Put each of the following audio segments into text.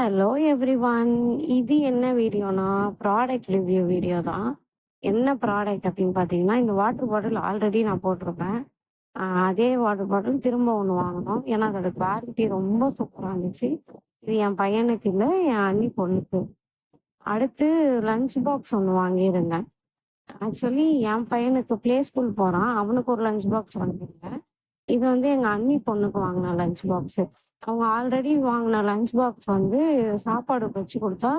Hello everyone. இது என்ன வீடியோனா, product review video தான். என்ன ப்ராடக்ட் அப்படின்னு பார்த்தீங்கன்னா, இந்த வாட்டர் பாட்டில் ஆல்ரெடி நான் போட்டிருப்பேன். அதே வாட்டர் பாட்டில் திரும்ப ஒண்ணு வாங்குனோம். ஏன்னா, அதோட குவாலிட்டி ரொம்ப சூப்பரா இருந்துச்சு. இது என் பையனுக்கு இல்ல, என் அண்ணி பொண்ணுக்கு. அடுத்து லஞ்ச் பாக்ஸ் ஒண்ணு வாங்கியிருந்தேன். ஆக்சுவலி என் பையனுக்கு ப்ளே ஸ்கூல் போறான். அவனுக்கு ஒரு லஞ்ச் பாக்ஸ் வாங்கியிருந்தேன். இது வந்து எங்க அண்ணி பொண்ணுக்கு வாங்குன லஞ்ச் பாக்ஸு. அவங்க ஆல்ரெடி வாங்குன லஞ்ச் பாக்ஸ் வந்து சாப்பாடு வச்சு குடுத்தா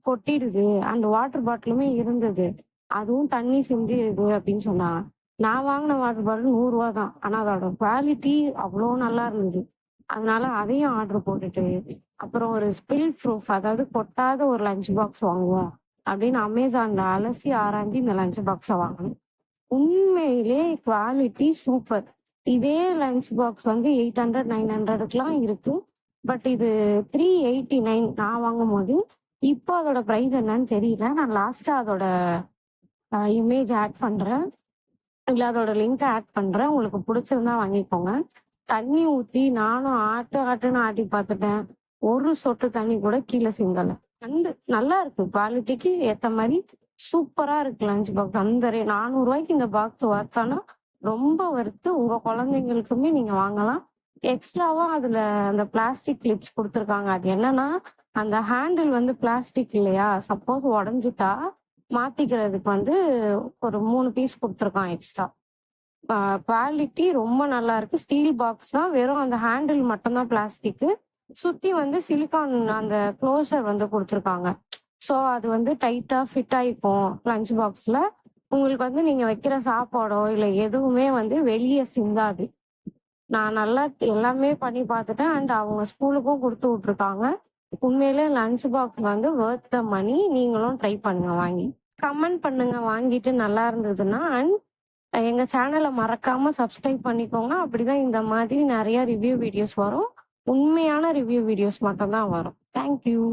கொட்டிடுது. அண்ட் வாட்டர் பாட்டிலுமே இருந்தது. அதுவும் தண்ணி சிந்திருது அப்படின்னு சொன்னாங்க. நான் வாங்குன வாட்டர் பாட்டில் ரூ. 100 தான். ஆனா அதோட குவாலிட்டி அவ்ளோ நல்லா இருந்தது. அதனால அதையும் ஆர்டர் போட்டுட்டு, அப்புறம் ஒரு ஸ்பில் ப்ரூஃப் அதாவது கொட்டாத ஒரு லஞ்ச் பாக்ஸ் வாங்குவோம் அப்படின்னு அமேசான்ல அலசி ஆராய்ஞ்சு இந்த லஞ்ச் பாக்ஸ வாங்குனேன். உண்மையிலே குவாலிட்டி சூப்பர். இதே லஞ்ச் பாக்ஸ் வந்து 800, 900க்குலாம் இருக்கு. பட் இது 389 நான் வாங்கும்போது. இப்போ அதோட பிரைஸ் என்னன்னு தெரியல. நான் லாஸ்ட்டா அதோட இமேஜ் ஆட் பண்றேன். இல்ல அதோட லிங்க் ஆட் பண்றேன். உங்களுக்கு புடிச்சிருந்தா வாங்கிக்கோங்க. தண்ணி ஊத்தி நானும் ஆட்டுன்னு ஆட்டி பார்த்துட்டேன். ஒரு சொட்டு தண்ணி கூட கீழ சிந்தல. நல்லா இருக்கு. குவாலிட்டிக்கு ஏத்த மாரி சூப்பரா இருக்கு லஞ்ச் பாக்ஸ். அந்த ரே ரூ. 400 இந்த பாக்ஸ் வொர்த்தானா ரொம்ப வொர்த்து. உங்க குழந்தைங்களுக்குமே நீங்க வாங்கலாம். எக்ஸ்ட்ராவா அதுல அந்த பிளாஸ்டிக் கிளிப்ஸ் குடுத்துருக்காங்க. அது என்னன்னா, அந்த ஹேண்டில் வந்து பிளாஸ்டிக் இல்லையா? சப்போஸ் உடைஞ்சுட்டா மாத்திக்கிறதுக்கு வந்து ஒரு 3 பீஸ் குடுத்துருக்கான் எக்ஸ்ட்ரா. அ குவாலிட்டி ரொம்ப நல்லா இருக்கு. ஸ்டீல் பாக்ஸ் தான். வெறும் அந்த ஹேண்டில் மட்டும் தான் பிளாஸ்டிக்கு. சுத்தி வந்து சிலிக்கான் அந்த க்ளோஷர் வந்து குடுத்துருக்காங்க. ஸோ அது வந்து டைட்டா ஃபிட் ஆயிக்கும் லஞ்ச் பாக்ஸ்ல. உங்களுக்கு வந்து நீங்க வைக்கிற சாப்பாடோ, இல்ல எதுவுமே வந்து வெளிய சிந்தாது. நான் நல்லா எல்லாமே பண்ணி பார்த்துட்டேன். அண்ட் அவங்க ஸ்கூலுக்கும் குடுத்து விட்டுருக்காங்க. உண்மையிலே லஞ்ச் பாக்ஸ் வந்து வொர்த் த மனி. நீங்களும் ட்ரை பண்ணுங்க வாங்கி. கமெண்ட் பண்ணுங்க வாங்கிட்டு நல்லா இருந்ததுன்னா. அண்ட் எங்க சேனல மறக்காம சப்ஸ்கிரைப் பண்ணிக்கோங்க. அப்படிதான் இந்த மாதிரி நெறைய ரிவ்யூ வீடியோஸ் வரும். உண்மையான ரிவ்யூ வீடியோஸ் மட்டும் தான் வரும். Thank you.